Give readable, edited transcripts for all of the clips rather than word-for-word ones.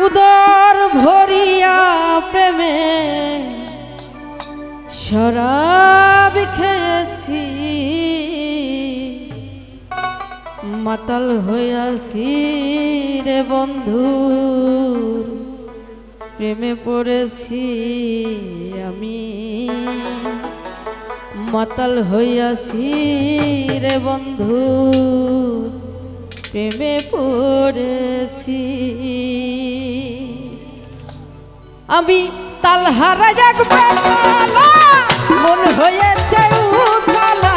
উদর ভরিয়া প্রেমে শরাব খেয়েছি, মাতাল হইয়াছি রে বন্ধু, প্রেমে পড়েছি আমি। মাতাল হইয়াছি রে বন্ধু, প্রেমে পড়েছি আমি। তালহারা এক বেলা মন হয়েছে উকালা,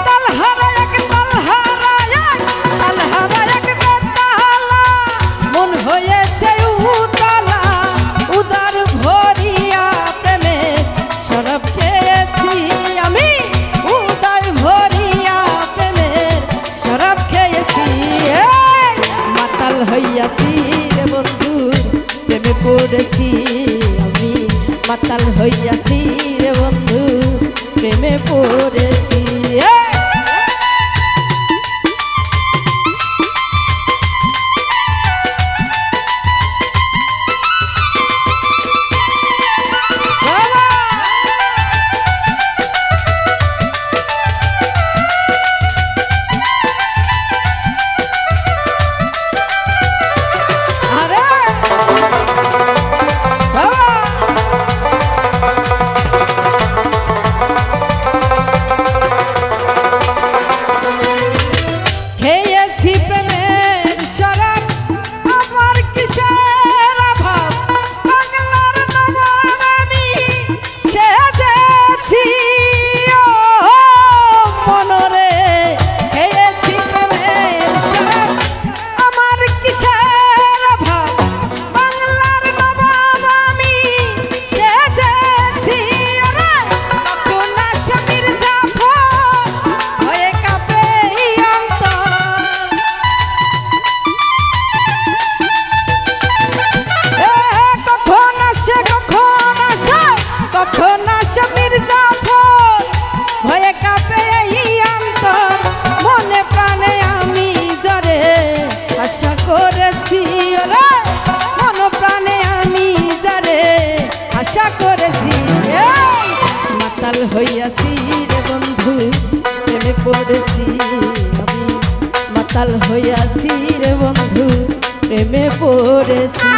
তালহারা এক বেলা মন হয়েছে উকালা, উদার ভরিয়া প্রেমে শরাব খেয়েছি আমি, উদার ভরিয়া প্রেমে শরাব খেয়েছি। মাতাল হইয়াছি রে বন্ধু, প্রেমে পড়েছি আমি। মাতাল হইয়াছি রে বন্ধু, প্রেমে পড়েছি। আশা করেছি রে মন প্রাণে আমি যারে আশা করেছি। মাতাল হইয়াছি রে বন্ধু, প্রেমে পড়েছি আমি। মাতাল হইয়াছি রে বন্ধু, প্রেমে পড়েছি।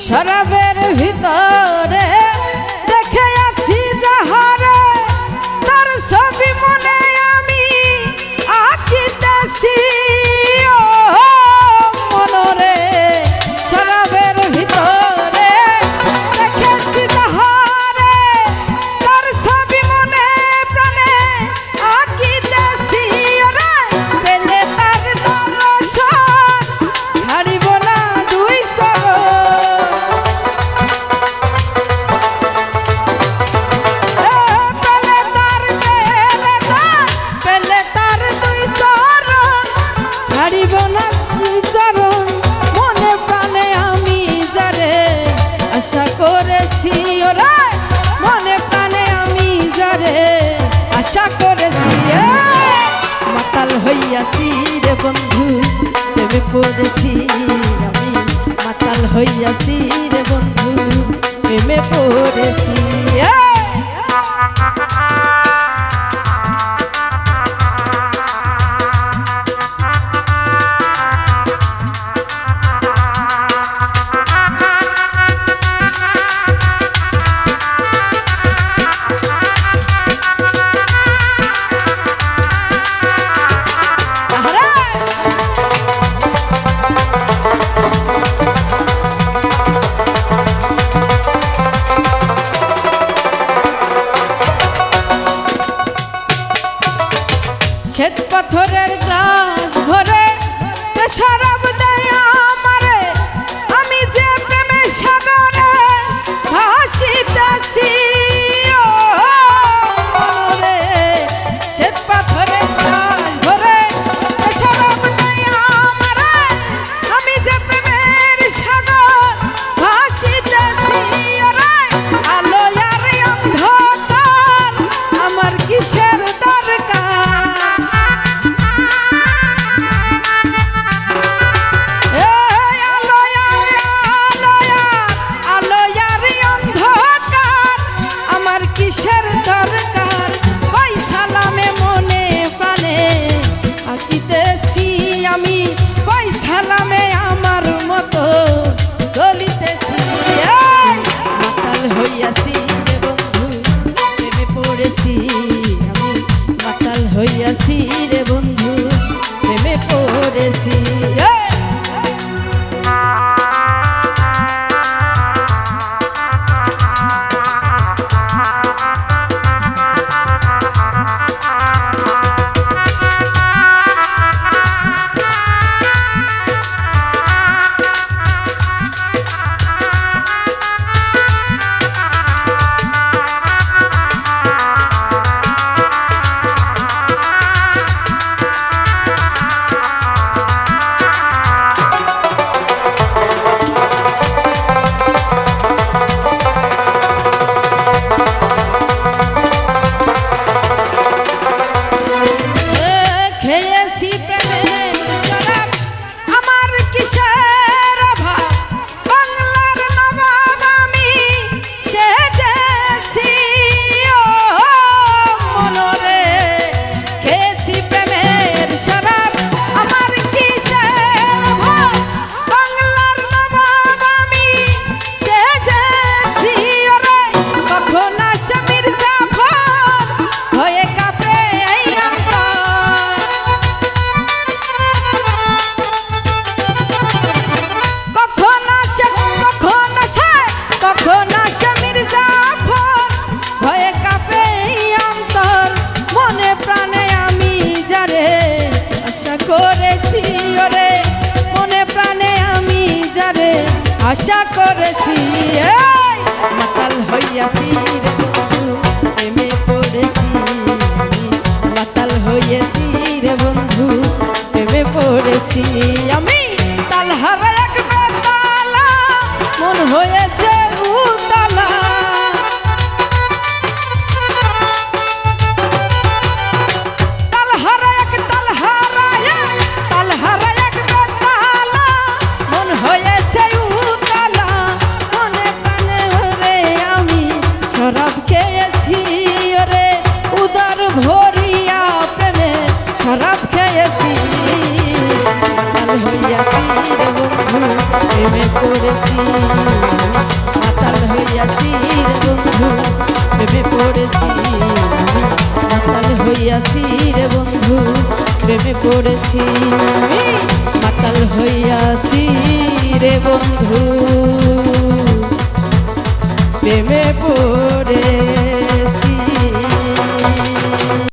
শরাবের ভিতরে দেখে আছি যাহারে, তার ছবি মনে আমি আঁকিতেছি মনরে। শরাবের ভিতরে দেখেছি যাহারে, তার ছবি মনে প্রাণে আঁকিতেছি। পেলে তার দর্শন ছাড়িব না দুই চরণ, আশা করেছি ওরা মনে প্রাণে আমি যারে আশা করেছি। মাতাল হইয়াছি রে বন্ধু, প্রেমে পড়েছি আমি। মাতাল হইয়াছি রে বন্ধু, প্রেমে পড়েছি। আশা করেছি এই মাতাল হইয়াছি রে বন্ধু প্রেমে পড়েছি আমি মাতাল হইয়াছি রে বন্ধু প্রেমে পড়েছি আমি তালহারা এক বেতালা মন হয়েছে উতালা তালহারা এক বেতালা মন হয়েছে উতালা মনে প্রাণে রে আমি শরাব খেয়েছি রে উদার ভরিয়া প্রেমে শরাব খেয়েছি মাতাল হইয়াছি রে বন্ধু প্রেমে পড়েছি মাতাল হইয়াছি রে বন্ধু প্রেমে পড়েছি মাতাল হইয়াছি রে বন্ধু প্রেমে পড়েছি মাতাল হইয়াছি রে বন্ধু প্রেমে পড়ে